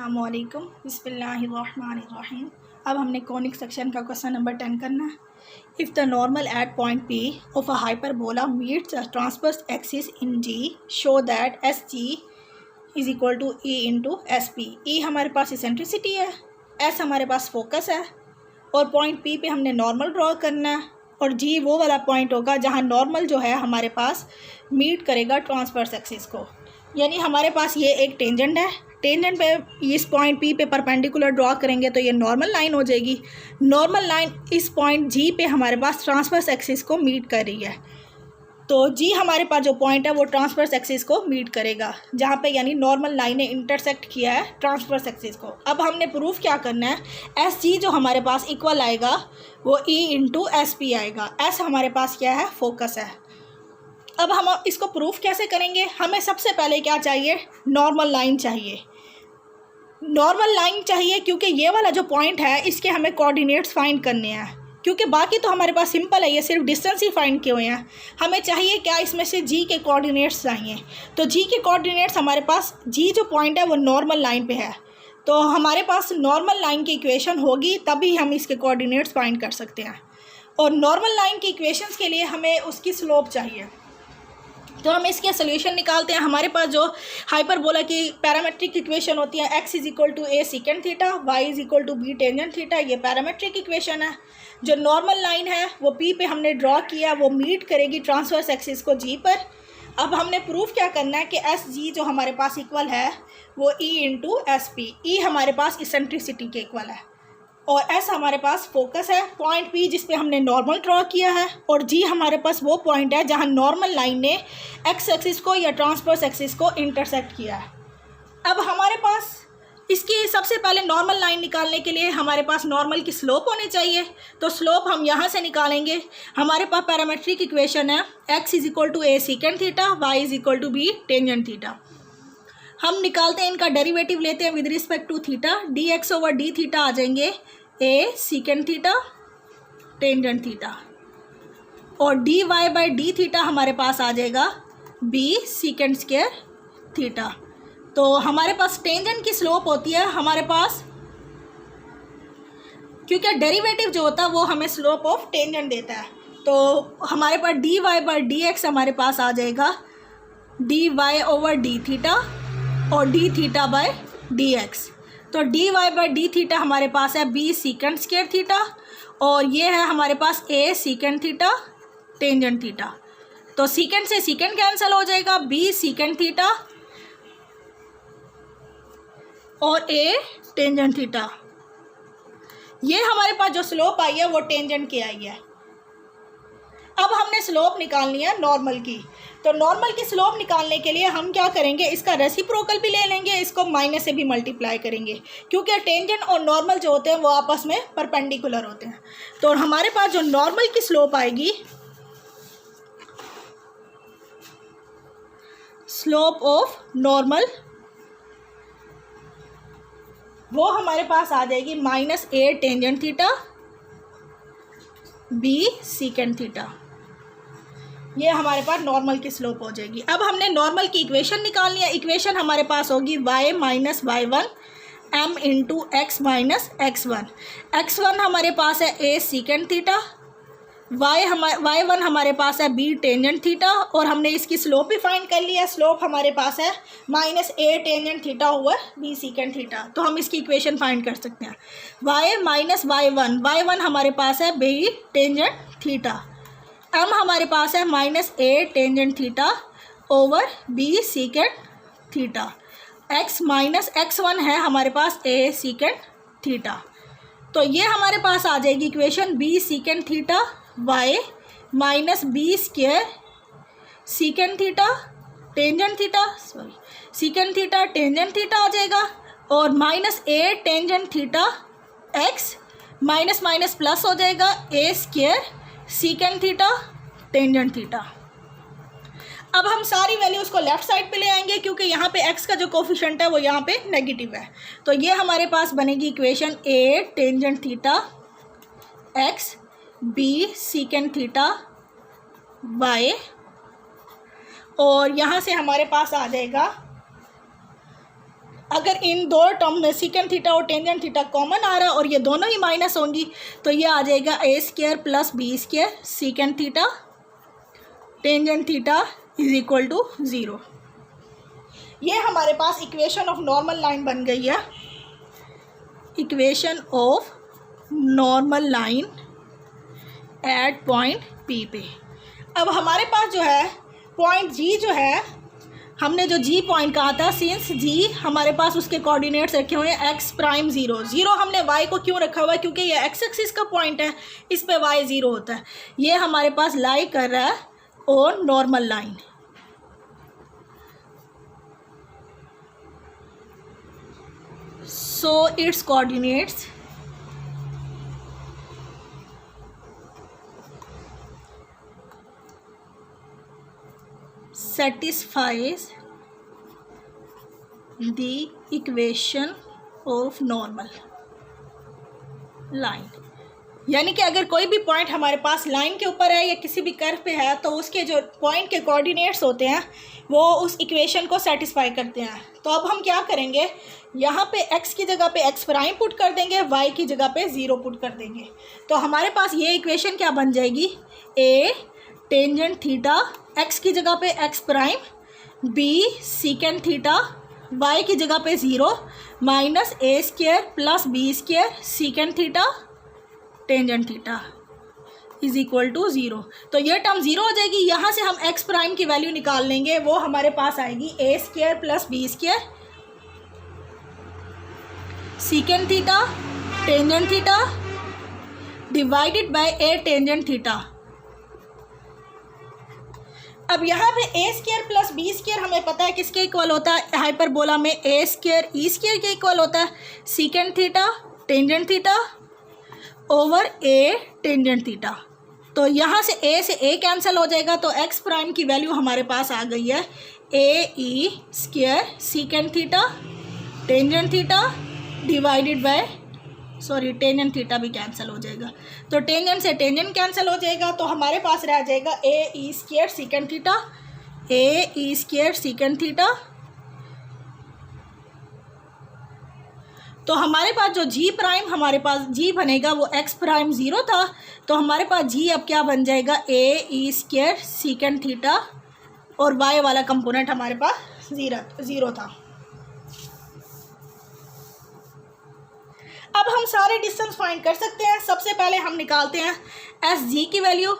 अस्सलामुअलैकुम बिस्मिल्लाहिर्रहमानिर्रहीम। अब हमने कॉनिक सेक्शन का क्वेश्चन नंबर 10 करना है। If the normal at point P of a hyperbola meets a transverse axis in G, show that S G is equal to e into S P. E हमारे पास eccentricity है, S हमारे पास focus है और point P पे हमने normal draw करना है और जी वो वाला पॉइंट होगा जहाँ नॉर्मल जो है हमारे पास मीट करेगा ट्रांसवर्स एक्सिस को। यानी हमारे पास ये एक टेंजेंट है, टेंजेंट पे इस पॉइंट पी पे परपेंडिकुलर ड्रॉ करेंगे तो ये नॉर्मल लाइन हो जाएगी। नॉर्मल लाइन इस पॉइंट जी पे हमारे पास ट्रांसवर्स एक्सिस को मीट कर रही है, तो जी हमारे पास जो पॉइंट है वो ट्रांसवर्स एक्सिस को मीट करेगा जहाँ पे यानी नॉर्मल लाइन ने इंटरसेक्ट किया है ट्रांसवर्स एक्सिस को। अब हमने प्रूफ क्या करना है, एस जी जो हमारे पास इक्वल आएगा वो ई इंटू एस पी आएगा। एस हमारे पास क्या है, फोकस है। अब हम इसको प्रूफ कैसे करेंगे, हमें सबसे पहले क्या चाहिए, नॉर्मल लाइन चाहिए। नॉर्मल लाइन चाहिए क्योंकि ये वाला जो पॉइंट है इसके हमें कोऑर्डिनेट्स फाइंड करने हैं, क्योंकि बाकी तो हमारे पास सिंपल है, ये सिर्फ डिस्टेंस ही फाइंड किए हुए हैं। हमें चाहिए क्या, इसमें से जी के कोऑर्डिनेट्स चाहिए। तो जी के कोऑर्डिनेट्स हमारे पास, जी जो पॉइंट है वो नॉर्मल लाइन पे है, तो हमारे पास नॉर्मल लाइन की इक्वेशन होगी तभी हम इसके कोऑर्डिनेट्स फाइंड कर सकते हैं। और नॉर्मल लाइन की इक्वेशंस के लिए हमें उसकी स्लोप चाहिए, तो हम इसके सोल्यूशन निकालते हैं। हमारे पास जो हाइपरबोला की पैरामेट्रिक इक्वेशन होती है, x is equal to a secant theta, y is equal to b tangent theta, ये पैरामेट्रिक इक्वेशन है। जो नॉर्मल लाइन है वो p पे हमने ड्रॉ किया, वो मीट करेगी ट्रांसवर्स एक्सिस को g पर। अब हमने प्रूफ क्या करना है कि एस जी जो हमारे पास इक्वल है वो e into S P. E हमारे पास इसेंट्रिसिटी के इक्वल है और एस हमारे पास फोकस है, पॉइंट पी जिस पे हमने नॉर्मल ड्रॉ किया है, और जी हमारे पास वो पॉइंट है जहां नॉर्मल लाइन ने एक्स एक्सिस को या ट्रांसवर्स एक्सिस को इंटरसेक्ट किया है। अब हमारे पास इसकी सबसे पहले नॉर्मल लाइन निकालने के लिए हमारे पास नॉर्मल की स्लोप होनी चाहिए, तो स्लोप हम यहाँ से निकालेंगे। हमारे पास पैरामेट्रिक इक्वेशन है x is equal to a secant theta, y is equal to b tangent theta. हम निकालते हैं, इनका डेरिवेटिव लेते हैं with respect to theta, d x over d theta आ जाएंगे a secant theta tangent theta, और d y by d theta हमारे पास आ जाएगा बी सीकेंड स्क्वायर थीटा। तो हमारे पास टेंजेंट की स्लोप होती है हमारे पास, क्योंकि डेरिवेटिव जो होता है वो हमें स्लोप ऑफ टेंजेंट देता है, तो हमारे पास d y by d x हमारे पास आ जाएगा d y over d theta और d theta by d x. तो d y by d theta हमारे पास है बी सीकेंड स्क्वायर थीटा, और ये है हमारे पास ए सीकेंड थीटा टेंजेंट थीटा। तो सीकेंड से सीकेंड कैंसिल हो जाएगा, बी सीकेंड थीटा और ए टेंजेंट थीटा। ये हमारे पास जो स्लोप आई है वो टेंजेंट की आई है। अब हमने स्लोप निकालनी है नॉर्मल की, तो नॉर्मल की स्लोप निकालने के लिए हम क्या करेंगे, इसका रेसिप्रोकल भी ले लेंगे, इसको माइनस से भी मल्टीप्लाई करेंगे, क्योंकि टेंजेंट और नॉर्मल जो होते हैं वो आपस में परपेंडिकुलर होते हैं। तो हमारे पास जो नॉर्मल की स्लोप आएगी, स्लोप ऑफ नॉर्मल, वो हमारे पास आ जाएगी माइनस ए tangent theta b secant theta. ये हमारे पास नॉर्मल की स्लोप हो जाएगी। अब हमने नॉर्मल की इक्वेशन निकालनी है। इक्वेशन हमारे पास होगी y minus y one m into x minus x one. X one हमारे पास है a secant theta, y one हमारे पास है बी टेंजेंट थीटा, और हमने इसकी स्लोप भी फाइंड कर लिया। स्लोप हमारे पास है माइनस ए tangent theta over b secant theta, तो हम इसकी इक्वेशन फाइंड कर सकते हैं। y माइनस वाई वन हमारे पास है बी टेंजेंट थीटा, एम हमारे पास है माइनस ए tangent theta over b secant theta, x minus x one है हमारे पास ए सीकेंड थीटा। तो ये हमारे पास आ जाएगी equation B secant theta Y minus B square secant theta tangent theta, sorry secant theta tangent theta आ जाएगा, और माइनस ए tangent theta x minus minus plus हो जाएगा A square secant theta tangent theta. अब हम सारी वैल्यूज़ को left side पे ले आएंगे, क्योंकि यहाँ पे x का जो कोफिशिएंट है वो यहाँ पे नेगेटिव है, तो ये हमारे पास बनेगी equation a tangent theta x b सीकेंड theta y, और यहाँ से हमारे पास आ जाएगा अगर इन दो टर्म में सीकेंट थीटा और टेंजेंट थीटा कॉमन आ रहा है और ये दोनों ही माइनस होंगी तो ये आ जाएगा A square plus B square secant theta tangent theta is equal to 0। ये हमारे पास इक्वेशन ऑफ नॉर्मल लाइन बन गई है, equation of normal line at point P पे। अब हमारे पास जो है पॉइंट जी जो है, हमने जो जी पॉइंट कहा था, सिंस जी हमारे पास उसके कोऑर्डिनेट्स रखे हुए हैं एक्स प्राइम 0 0, हमने वाई को क्यों रखा हुआ है, क्योंकि ये एक्स एक्सिस का पॉइंट है, इस पे वाई 0 होता है। ये हमारे पास लाई कर रहा है on normal line. So its coordinates satisfies the equation of normal line। यानी कि अगर कोई भी पॉइंट हमारे पास लाइन के ऊपर है या किसी भी कर्व पे है तो उसके जो पॉइंट के कोऑर्डिनेट्स होते हैं वो उस इक्वेशन को सेटिस्फाई करते हैं। तो अब हम क्या करेंगे, यहाँ पे x की जगह पे x प्राइम पुट कर देंगे, y की जगह पे 0 पुट कर देंगे। तो हमारे पास ये इक्वेशन क्या बन जाएगी, a टेंजेंट थीटा x की जगह पे x prime, b secant theta y की जगह पे 0 minus a square plus b square secant theta tangent theta is equal to 0। तो ये टर्म 0 हो जाएगी। यहाँ से हम x प्राइम की वैल्यू निकाल लेंगे, वो हमारे पास आएगी a square plus b square secant theta tangent theta divided by a tangent theta. अब यहाँ पे a square plus b square हमें पता है किसके इक्वल होता है, हाइपरबोला में a स्क्वायर e स्क्वायर के इक्वल होता है, secant theta tangent theta over a tangent theta. तो यहाँ से a से a कैंसिल हो जाएगा, तो x प्राइम की वैल्यू हमारे पास आ गई है a e square secant theta tangent theta divided by, sorry tangent theta भी कैंसिल हो जाएगा, तो टेंजेंट से टेंजेंट कैंसिल हो जाएगा, तो हमारे पास रह जाएगा a e square secant theta a e square secant theta. तो हमारे पास जो जी प्राइम हमारे पास जी बनेगा वो एक्स प्राइम 0 था, तो हमारे पास जी अब क्या बन जाएगा A E square secant theta और वाई वाला कंपोनेंट हमारे पास 0 था। अब हम सारे डिस्टेंस फाइंड कर सकते हैं। सबसे पहले हम निकालते हैं एस जी की वैल्यू,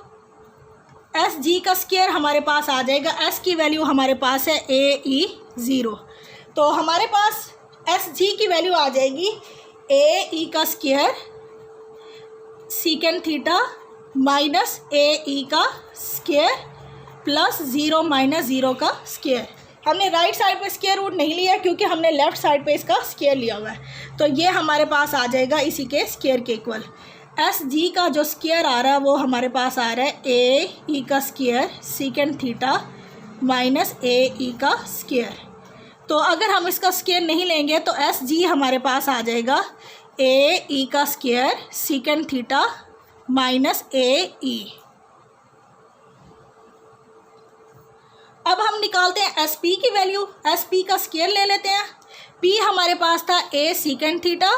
एस जी का स्क्वायर हमारे पास आ जाएगा, एस की वैल्यू हमारे पास है ए ई 0, तो हमारे पास एस जी की वैल्यू आ जाएगी ए ई का square secant theta minus A E का स्क्वायर प्लस 0 माइनस 0 का स्क्वायर। हमने राइट साइड पे स्क्वायर रूट नहीं लिया क्योंकि हमने लेफ़्ट साइड पे इसका स्क्वायर लिया हुआ है, तो ये हमारे पास आ जाएगा इसी के स्क्वायर के इक्वल। एस जी का जो स्क्वायर आ रहा है वो हमारे पास आ रहा है ए ई का square secant theta minus A E का स्क्वायर। तो अगर हम इसका स्क्वायर नहीं लेंगे तो एस जी हमारे पास आ जाएगा ए ई का square secant theta minus A E. अब हम निकालते हैं एस पी की वैल्यू, एस पी का स्क्वायर ले लेते हैं। पी हमारे पास था A secant theta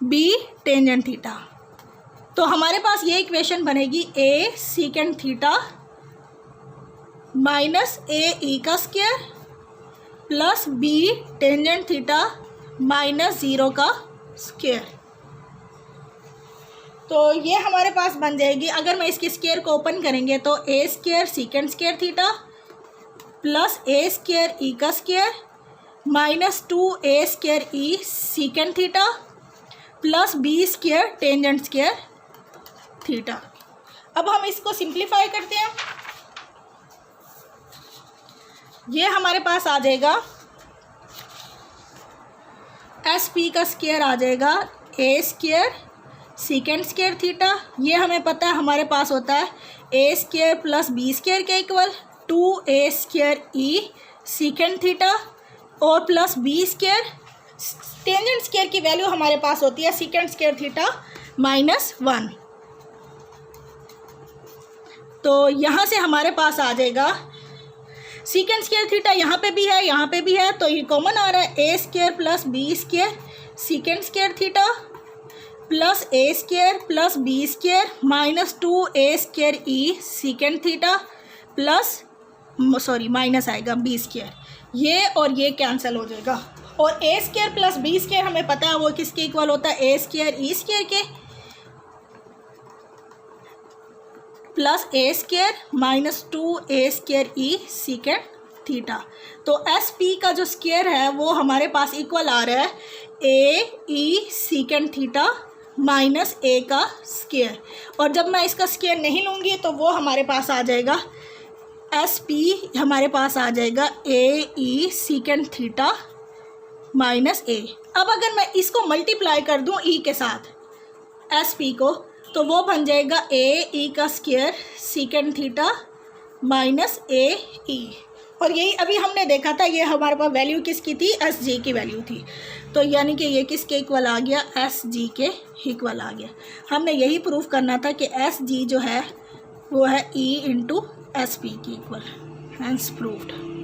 B tangent theta, तो हमारे पास ये इक्वेशन बनेगी A secant theta minus A E का square plus B tangent theta minus 0 का स्क्वायर। तो ये हमारे पास बन जाएगी, अगर मैं इसके स्क्वायर को ओपन करेंगे तो A square secant square theta plus A square E का square minus 2 A square E secant theta plus B square tangent square theta. अब हम इसको सिंप्लीफाई करते हैं, ये हमारे पास आ जाएगा एस पी का स्क्वायर आ जाएगा A square secant square theta, ये हमें पता है हमारे पास होता है A square plus B square के equal 2 A square E secant theta और plus B square tangent square की वैल्यू हमारे पास होती है सीकेंट स्क्वायर थीटा माइनस 1। तो यहाँ से हमारे पास आ जाएगा सीकेंड स्क्वायर थीटा यहाँ पे भी है, यहाँ पे भी है, तो ये कॉमन आ रहा है। A square plus B square secant square theta plus A square plus B square minus 2a square E secant theta plus minus आएगा बी स्क्वायर, ये और ये कैंसिल हो जाएगा। और A square plus B square हमें पता है वो किसके इक्वल होता है, ए स्क्वायर ई स्क्वायर के, प्लस A square minus 2a square E secant theta. तो एस पी का जो स्क्वायर है वो हमारे पास इक्वल आ रहा है ए ई सीकेंड थीटा माइनस ए का स्क्वायर। और जब मैं इसका स्क्वायर नहीं लूँगी तो वो हमारे पास आ जाएगा एस पी, हमारे पास आ जाएगा A E secant theta minus ए। अब अगर मैं इसको मल्टीप्लाई कर दूं ई के साथ एस पी को, तो वो बन जाएगा ए ई का square secant theta minus A ई। और यही अभी हमने देखा था, ये हमारे पास वैल्यू किसकी थी, एस जी की वैल्यू थी। तो यानी कि ये किसके इक्वल आ गया, एस जी के इक्वल आ गया। हमने यही प्रूफ करना था कि एस जी जो है वो है ई इंटू एस पी की इक्वल, हैंस प्रूव्ड।